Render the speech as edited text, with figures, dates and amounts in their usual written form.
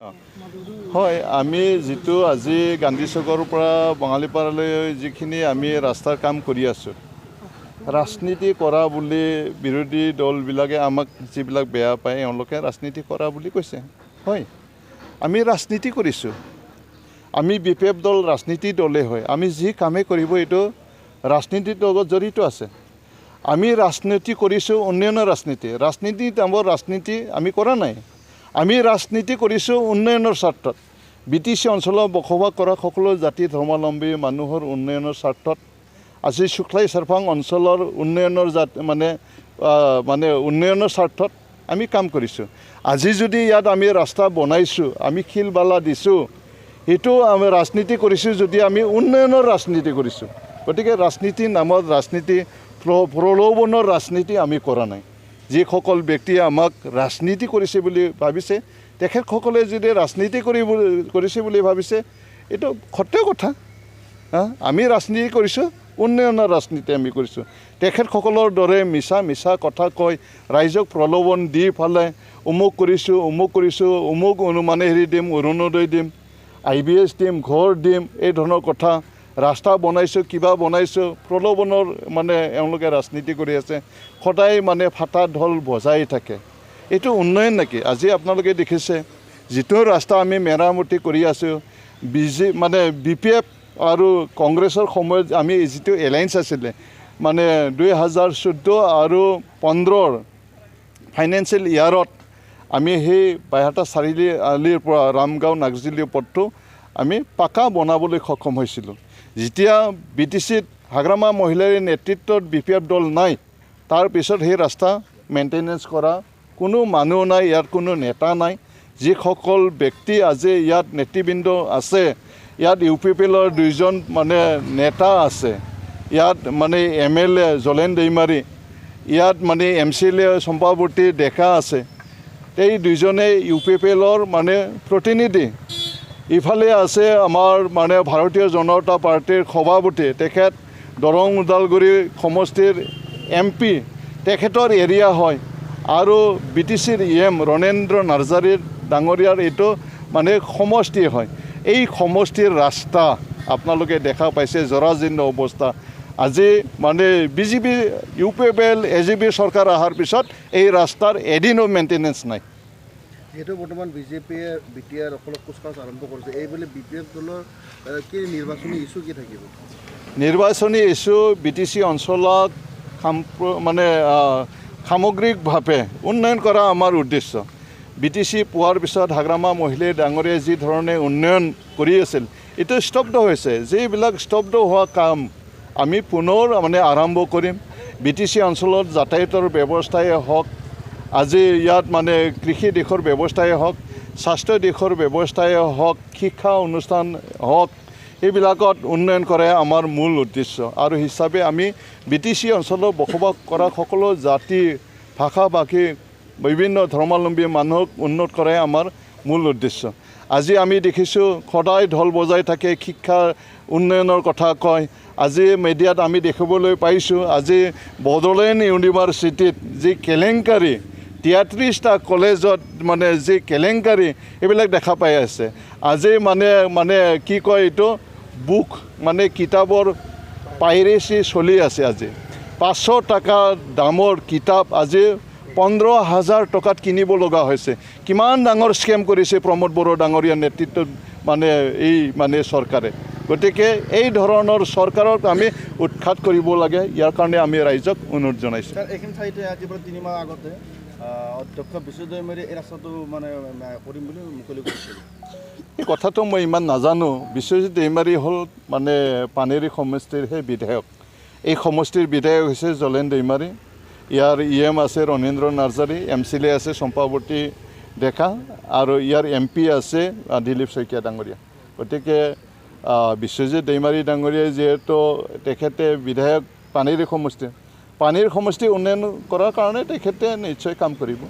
হয়, আমি যেটো আজি গান্ধী চকৰ পৰা বঙালীপাৰালৈ যিখিনি আমি ৰাস্তাৰ কাম কৰি আছোঁ, ৰাজনীতি কৰা বুলি বিৰোধী দলবিলাকে আমাক যিবিলাক বেয়া পায় এওঁলোকে ৰাজনীতি কৰা বুলি কৈছে। হয়, আমি ৰাজনীতি কৰিছোঁ। আমি বিপেফ দল ৰাজনীতি দলে হয়। আমি যি কামে কৰিব এইটো ৰাজনীতিৰ লগত জড়িত আছে। আমি ৰাজনীতি কৰিছোঁ, উন্নয়নৰ ৰাজনীতি নামৰ ৰাজনীতি আমি কৰা নাই। আমি ৰাজনীতি কৰিছোঁ উন্নয়নৰ স্বাৰ্থত। BTC অঞ্চলত বসবাস কৰা সকলো জাতি ধৰ্মাৱলম্বী মানুহৰ উন্নয়নৰ স্বাৰ্থত আজি শুক্লাই চাৰফাং অঞ্চলৰ উন্নয়নৰ উন্নয়নৰ স্বাৰ্থত আমি কাম কৰিছোঁ। আজি যদি ইয়াত আমি ৰাস্তা বনাইছোঁ, আমি শিল বালা দিছোঁ, সেইটো আমি ৰাজনীতি কৰিছোঁ যদি আমি উন্নয়নৰ ৰাজনীতি কৰিছোঁ। গতিকে ৰাজনীতিৰ নামত প্ৰলোভনৰ ৰাজনীতি আমি কৰা নাই। যিসকল ব্যক্তিয়ে আমাক ৰাজনীতি কৰিছে বুলি ভাবিছে, তেখেতসকলে যদি ৰাজনীতি কৰিছে বুলি ভাবিছে, এইটো সত্য কথা। আমি ৰাজনীতি কৰিছোঁ, উন্নয়নৰ ৰাজনীতি আমি কৰিছোঁ। তেখেতসকলৰ দৰে মিছা কথা কৈ ৰাইজক প্ৰলোভন দি ফালে অমুক কৰিছোঁ, অমুক হেৰি দিম, অৰুণোদয় দিম, IBS দিম, ঘৰ দিম, এই ধৰণৰ কথা, ৰাস্তা বনাইছোঁ, কিবা বনাইছোঁ, প্ৰলোভনৰ এওঁলোকে ৰাজনীতি কৰি আছে। সদায় ফাটা ঢোল বজাই থাকে। এইটো উন্নয়ন নেকি? আজি আপোনালোকে দেখিছে যিটো ৰাস্তা আমি মেৰামতি কৰি আছোঁ, BPF আৰু কংগ্ৰেছৰ সময়ত আমি যিটো এলায়েন্স আছিলে 2014 আৰু 15 ফাইনেন্সিয়েল ইয়াৰত আমি সেই বাইহাটা চাৰিআলিৰ পৰা ৰামগাঁও নাগজুলি পথটো আমি পাকা বনাবলৈ সক্ষম হৈছিলোঁ। যেতিয়া BTCত হাগ্ৰামা মহিলাৰ নেতৃত্বত BPF দল নাই, তাৰপিছত সেই ৰাস্তা মেইনটেনেন্স কৰা কোনো মানুহ নাই, ইয়াত কোনো নেতা নাই। যিসকল ব্যক্তি আজি ইয়াত নেতৃবৃন্দ আছে, ইয়াত UPPLৰ 2জন নেতা আছে, ইয়াত MLA জলেন দৈমাৰী, ইয়াত MCLA চম্পাৱতী ডেকা আছে। এই 2জনে UPPLৰ প্ৰতিনিধি। ইফালে আছে আমাৰ ভাৰতীয় জনতা পাৰ্টিৰ সভাপতি, তেখেত দৰং ওদালগুৰি সমষ্টিৰ MP, তেখেতৰ এৰিয়া হয়। আৰু BTCৰ EM ৰণেন্দ্ৰ নাৰ্জাৰীৰ ডাঙৰীয়াৰ এইটো সমষ্টি হয়। এই সমষ্টিৰ ৰাস্তা আপোনালোকে দেখা পাইছে জৰাজীৰ্ণ অৱস্থা। আজি BJP UPPL AJP চৰকাৰ অহাৰ পিছত এই ৰাস্তাৰ এদিনো মেইনটেনেন্স নাই। যিহেতু বৰ্তমান BJPয়ে BTR অকলক কুচকাচ আৰম্ভ কৰিছে, এইবুলি BPF দলৰ কি নিৰ্বাচনী ইছ্যু কি থাকিব? নিৰ্বাচনী ইছ্যু BTC অঞ্চলত সামগ্ৰিকভাৱে উন্নয়ন কৰা আমাৰ উদ্দেশ্য। BTC পোৱাৰ পিছত হাগ্ৰামা মহিলাই ডাঙৰীয়াই যি ধৰণে উন্নয়ন কৰি আছিল, এইটো স্তব্ধ হৈছে। যিবিলাক স্তব্ধ হোৱা কাম আমি পুনৰ আৰম্ভ কৰিম। BTC অঞ্চলত যাতায়াতৰ ব্যৱস্থাই হওক, আজি ইয়াত কৃষি দিশৰ ব্যৱস্থাই হওক, স্বাস্থ্য দিশৰ ব্যৱস্থাই হওক, শিক্ষা অনুষ্ঠান হওক, এইবিলাকত উন্নয়ন কৰাই আমাৰ মূল উদ্দেশ্য। আৰু হিচাপে আমি BTC অঞ্চলত বসবাস কৰা সকলো জাতি ভাষা ভাষী বিভিন্ন ধৰ্মাৱলম্বী মানুহক উন্নত কৰাই আমাৰ মূল উদ্দেশ্য। আজি আমি দেখিছোঁ সদায় ঢোল বজাই থাকে, শিক্ষা উন্নয়নৰ কথা কয়। আজি মিডিয়াত আমি দেখিবলৈ পাইছোঁ, আজি বড়োলেণ্ড ইউনিভাৰ্চিটিত যি কেলেংকাৰী, 33টা কলেজত যি কেলেংকাৰী, এইবিলাক দেখা পাই আছে। আজি কি কয় এইটো বুক কিতাপৰ পাইৰেচি চলি আছে। আজি 500 টকা দামৰ কিতাপ আজি 15,000 টকাত কিনিব লগা হৈছে। কিমান ডাঙৰ স্কেম কৰিছে প্ৰমোদ বড়ো ডাঙৰীয়াৰ নেতৃত্বত এই চৰকাৰে। গতিকে এই ধৰণৰ চৰকাৰক আমি উৎখাত কৰিব লাগে। ইয়াৰ কাৰণে আমি ৰাইজক অনুৰোধ জনাইছোঁ। এইখিনি ঠাইতে আজি পৰা 3 মাহ আগতে অধ্যক্ষ বিশ্বজিৎ দৈমাৰীয়ে এই ৰাস্তাটো কৰিম বুলি মুকলি কৰিছিল। এই কথাটো মই ইমান নাজানো। বিশ্বজিৎ দৈমাৰী হ'ল পানেৰী সমষ্টিৰহে বিধায়ক। এই সমষ্টিৰ বিধায়ক হৈছে জলেন দৈমাৰী। ইয়াৰ EM আছে ৰণেন্দ্ৰ নাৰ্জাৰী, MCLA আছে চম্পাৱতী ডেকা, আৰু ইয়াৰ MP আছে দিলীপ শইকীয়া ডাঙৰীয়া। গতিকে বিশ্বজিৎ দৈমাৰী ডাঙৰীয়াই যিহেতু তেখেতে বিধায়ক পানেৰী সমষ্টি উন্নয়ন কৰাৰ কাৰণে তেখেতে নিশ্চয় কাম কৰিব।